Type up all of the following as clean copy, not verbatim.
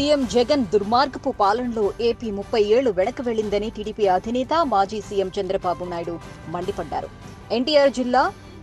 CM Jagan దుర్మార్గపు పాలనలో AP 30 ఏళ్లు వెనక్కి వెళ్లిందని టీడీపీ అధినేత మాజీ సీఎం చంద్రబాబు నాయుడు మండిపడ్డారు. ఎన్టీఆర్ జిల్లా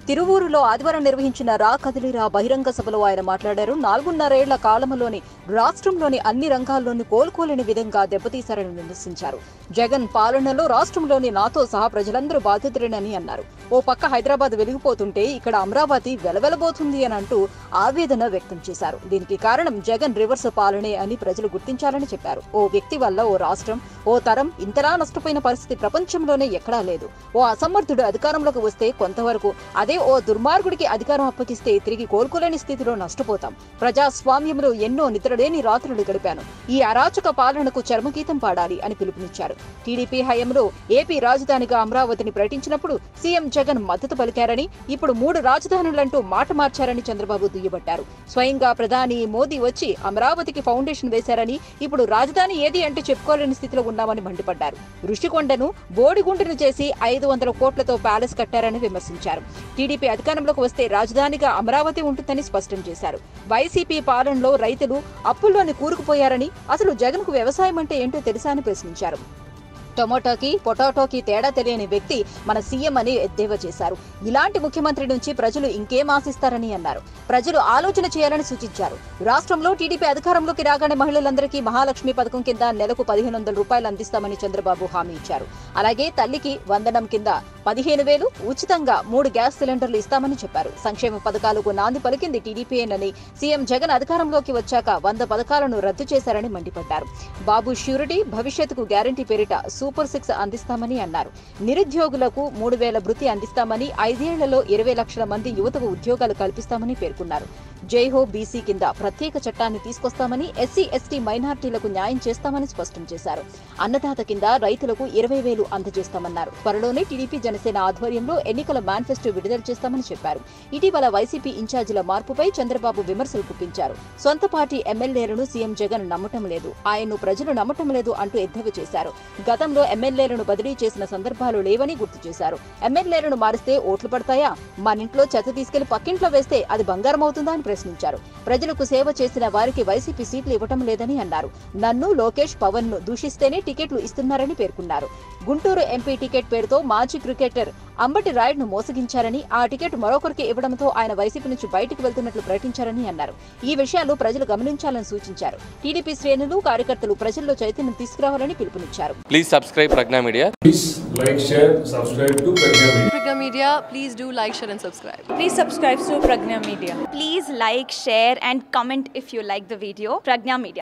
తిరువూరులో ఆదివారం నిర్వహించిన రా కదిలిరా బహిరంగ సభలో ఆయన మాట్లాడారు. 4.5 ఏళ్ల కాలంలోని రాష్ట్రంలోని అన్ని రంగాల్లోనూ కోలుకోలేని విధంగా దెబ్బతీశారని విమర్శించారు. జగన్ పాలనలో రాష్ట్రంలోని నాతో సహా ప్రజలందరూ బాధితులేనని అన్నారు. ఓ పక్క హైదరాబాద్ వెలిగిపోతుంటే ఇక్కడ అమరావతి వెలవెలబోతుంది అని అంటూ ఆవేదన వ్యక్తం చేశారు. దీనికి కారణం జగన్ రివర్స్ పాలనే అని ప్రజలు గుర్తించాలని చెప్పారు. ఓ వ్యక్తి వల్ల ఓ రాష్ట్రం, ఓ తరం ఇంతలా నష్టపోయిన పరిస్థితి ప్రపంచంలోనే ఎక్కడా లేదు. ఓ అసమర్థుడు అధికారంలోకి వస్తే కొంతవరకు, అదే ఓ దుర్మార్గుడికి అధికారం అప్పగిస్తే తిరిగి కోలుకోలేని స్థితిలో నష్టపోతాం. ప్రజాస్వామ్యంలో ఎన్నో నిద్రలేని రాత్రులు గడిపాను. ఈ అరాచక పాలనకు చర్మగీతం పాడాలి అని పిలుపునిచ్చారు. టీడీపీ హయాంలో ఏపీ రాజధానిగా అమరావతిని ప్రకటించినప్పుడు సీఎం జగన్ మద్దతు పలికారని, ఇప్పుడు 3 రాజధానులంటూ మాట మార్చారని చంద్రబాబు దుయ్యబట్టారు. స్వయంగా ప్రధాని మోదీ వచ్చి అమరావతికి ఫౌండేషన్ వేశారని, ఇప్పుడు రాజధాని ఏది అంటే చెప్పుకోలేని స్థితిలో ఉన్నామని మండిపడ్డారు. ఋషికొండను బోడిగుండును చేసి 500 కోట్లతో ప్యాలెస్ కట్టారని విమర్శించారు. టీడీపీ అధికారంలోకి వస్తే రాజధానిగా అమరావతి ఉంటుందని స్పష్టం చేశారు. వైసీపీ పాలనలో రైతులు అప్పుల్లోని కూరుకుపోయారని, అసలు జగన్కు వ్యవసాయం అంటే ఏంటో తెలుసా అని ప్రశ్నించారు. టొమాటోకి పొటాటోకి తేడా తెలియని వ్యక్తి మన సీఎం అని ఎద్దేవా చేశారు. ఇలాంటి ముఖ్యమంత్రి నుంచి ప్రజలు ఇంకేం ఆశిస్తారని అన్నారు. ప్రజలు ఆలోచన చేయాలని సూచించారు. రాష్ట్రంలో టీడీపీ అధికారంలోకి రాగానే మహిళలందరికీ మహాలక్ష్మి పథకం కింద నెలకు 1500 రూపాయలు అందిస్తామని చంద్రబాబు హామీ ఇచ్చారు. అలాగే తల్లికి వందనం కింద 15,000, ఉచితంగా 3 గ్యాస్ సిలిండర్లు ఇస్తామని చెప్పారు. సంక్షేమ పథకాలకు నాంది పలికింది టీడీపీయేనని, సీఎం జగన్ అధికారంలోకి వచ్చాక 100 పథకాలను రద్దు చేశారని మండిపడ్డారు. బాబు ష్యూరిటీ, భవిష్యత్తుకు గ్యారంటీ పేరిట సూపర్ 6 అందిస్తామని అన్నారు. నిరుద్యోగులకు 3,000 భృతి అందిస్తామని, 5 ఏళ్లలో 20 లక్షల మంది యువతకు ఉద్యోగాలు కల్పిస్తామని పేర్కొన్నారు. జైహో బీసీ కింద ప్రత్యేక చట్టాన్ని తీసుకొస్తామని, ఎస్సీ ఎస్టీ మైనార్టీలకు న్యాయం చేస్తామని స్పష్టం చేశారు. అన్నదాత కింద రైతులకు 20,000 అందజేస్తామన్నారు. త్వరలోనే టీడీపీ జనసేన ఆధ్వర్యంలో ఎన్నికల మేనిఫెస్టో విడుదల చేస్తామని చెప్పారు. ఇటీవల వైసీపీ ఇన్ఛార్జీల మార్పుపై చంద్రబాబు విమర్శలు గుప్పించారు. సొంత పార్టీ ఎమ్మెల్యేలను సీఎం జగన్ నమ్మటం లేదు, ఆయన్ను ప్రజలు నమ్మటం లేదు అంటూ ఎద్దేవా చేశారు. గతంలో ఎమ్మెల్యేలను బదిలీ చేసిన సందర్భాలు లేవని గుర్తు చేశారు. ఎమ్మెల్యేలను మారిస్తే ఓట్లు పడతాయా? మన ఇంట్లో చెత్త తీసుకెళ్లి పక్కింట్లో వేస్తే అది బంగారం అవుతుందా అని ప్రశ్నించారు. ప్రజలకు సేవ చేసిన వారికి వైసీపీ సీట్లు ఇవ్వటం లేదని అన్నారు. నన్ను, లోకేష్, పవన్ ను దూషిస్తేనే టికెట్లు ఇస్తున్నారని పేర్కొన్నారు. గుంటూరు ఎంపీ టికెట్ పేరుతో మాజీ క్రికెటర్ అంబటి రాయుడును మోసగించారని, ఆ టికెట్ మరొకరికి ఇవ్వడంతో ఆయన వైసీపీ నుంచి బయటకు వెళ్తున్నట్లు ప్రకటించారని అన్నారు. ఈ విషయాలు ప్రజలు గమనించాలని సూచించారు. టీడీపీ శ్రేణులు, కార్యకర్తలు ప్రజల్లో చైతన్యం తీసుకురావాలని పిలుపునిచ్చారు. Please subscribe Pragna Media. Please like, share, subscribe to Pragna Media. Pragna Media, please do like, share and subscribe. Please subscribe to Pragna Media. Please like, share and comment if you like the video. Pragna Media.